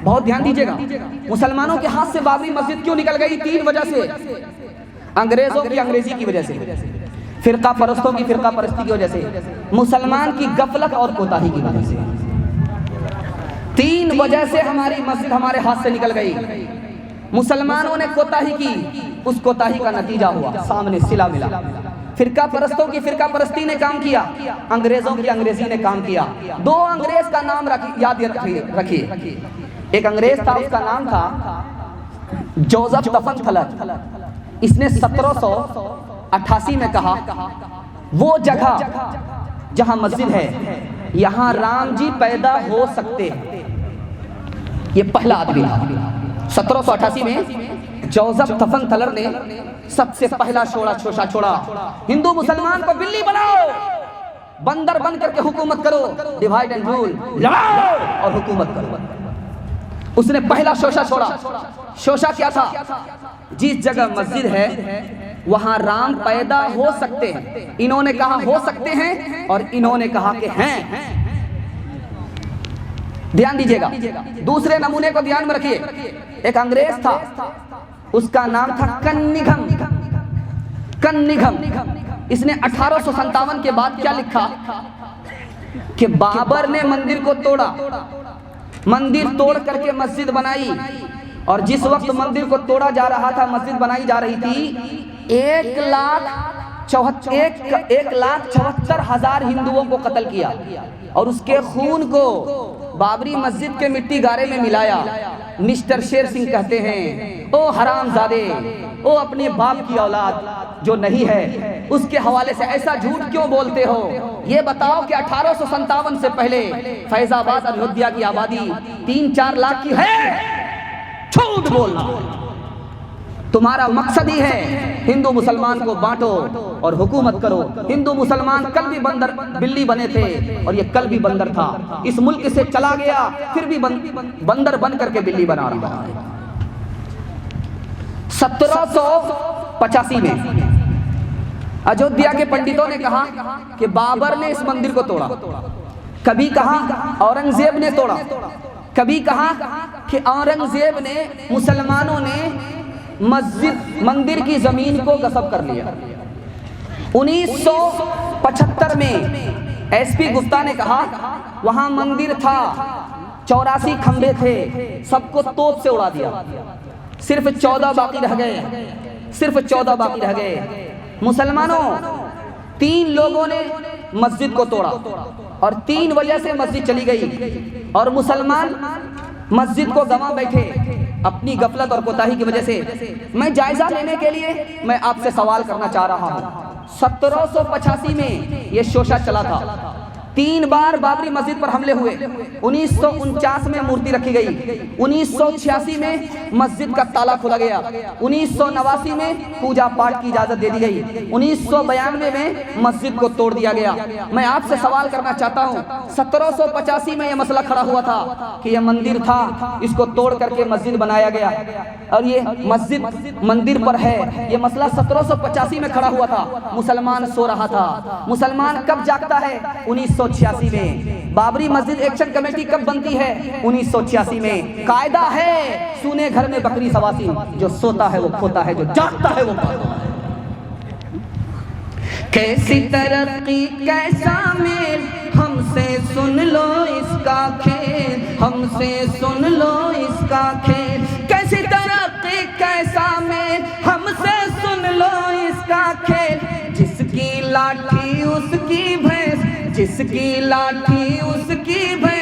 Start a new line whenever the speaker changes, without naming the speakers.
बहुत ध्यान दीजिएगा, मुसलमानों के हाथ से बाबरी मस्जिद क्यों निकल गई? 3 वजह से। अंग्रेजों की अंग्रेजी की वजह से, फिरका परस्तों की फिरका परस्ती की वजह से, मुसलमान की गफलत और कोताही की वजह से। 3 वजह से हमारी मस्जिद हमारे हाथ से निकल गई। मुसलमानों ने कोताही की, उस कोताही का नतीजा हुआ सामने सिला मिला। फिरका परस्तों की फिरका परस्ती ने काम किया, अंग्रेजों की अंग्रेजी ने काम किया। 2 अंग्रेज का नाम याद रखिए। एक अंग्रेज था, उसका नाम था जोसेफ टफन थलर। इसने 1788 में कहा, वो जगह जहां मस्जिद है यहां राम जी पैदा हो सकते हैं। ये पहला आदमी था। 1788 में जोसेफ टफन थलर ने सबसे पहला शोषा छोड़ा। हिंदू मुसलमान को बिल्ली बनाओ, बंदर बन करके हुकूमत करो, डिवाइड एंड रूल, लड़ाओ और हुकूमत करो। उसने पहला शोषा छोड़ा। शोषा क्या था? जिस जगह मस्जिद है वहां राम पैदा हो सकते हैं। इन्होंने कहा हो सकते हैं और इन्होंने कहा कि हैं। ध्यान दीजिएगा, दूसरे नमूने को ध्यान में रखिए। एक अंग्रेज था, उसका नाम था कन्निघम। इसने 1857 के बाद क्या लिखा कि बाबर ने मंदिर को तोड़ा, मंदिर तोड़ करके मस्जिद बनाई, और जिस वक्त मंदिर को तोड़ा जा रहा था, मस्जिद बनाई जा रही थी, 1,74,000 हिंदुओं को कत्ल किया और उसके खून को बाबरी मस्जिद के मिट्टी गारे में मिलाया। मिस्टर शेर सिंह कहते हैं, ओ हरामजादे, ओ अपने बाप की औलाद जो नहीं है उसके हवाले से ऐसा झूठ क्यों बोलते हो? ये बताओ कि 1857 से पहले फैजाबाद और अयोध्या की आबादी 3-4 लाख की है। झूठ बोलना तुम्हारा मकसद ही है हिंदू मुसलमान को बांटो और हुकूमत करो। हिंदू मुसलमान कल भी बंदर बिल्ली बने थे और ये कल भी बंदर था, इस मुल्क से चला गया फिर भी बंदर बन करके बिल्ली बना रहा है। 1785 में अयोध्या के पंडितों ने कहा कि बाबर ने इस मंदिर को तोड़ा, कभी कहा औरंगजेब ने तोड़ा, कभी कहा कि औरंगजेब ने, मुसलमानों ने मंदिर की जमीन को गसब कर लिया। 1975 में एसपी गुप्ता ने कहा वहां मंदिर था, 84 खंबे थे, सबको तोप से उड़ा दिया, सिर्फ 14 बाकी रह गए, सिर्फ 14 बाकी रह गए। मुसलमानों, 3 लोगों ने मस्जिद को तोड़ा और 3 वजह से मस्जिद चली गई और मुसलमान मस्जिद को गंवा बैठे अपनी गफलत और कोताही की वजह से। मैं जायजा लेने के लिए मैं आपसे सवाल करना चाह रहा हूं। 1785 में यह शोषा चला था, 3 बार बाबरी मस्जिद पर हमले हुए। 1949 में मूर्ति रखी गई, 1986 में मस्जिद का ताला खोला गया, 1989 में पूजा पाठ की इजाजत दे दी गई, 1992 में मस्जिद को तोड़ दिया गया। मैं आपसे सवाल करना चाहता हूं, 1785 में यह मसला खड़ा हुआ था कि यह मंदिर था, इसको तोड़ करके मस्जिद बनाया गया और ये मस्जिद मंदिर पर है। यह मसला 1785 में खड़ा हुआ था, मुसलमान सो रहा था। मुसलमान कब जागता है? 1986 में। बाबरी मस्जिद एक्शन कमेटी कब बनती है? 1986 में। कायदा है, सुने घर में बकरी सवासी, जो सोता है वो खोता है, जो जागता है वो पाता है। कैसी तरक्की कैसा मेल, हमसे सुन लो इसका खेल, हमसे सुन लो इसका खेल। कैसी तरक्की कैसा मेल, हमसे सुन लो इसका खेल। जिसकी लाठी उसकी भैंस, जिसकी लाठी उसकी भैंस,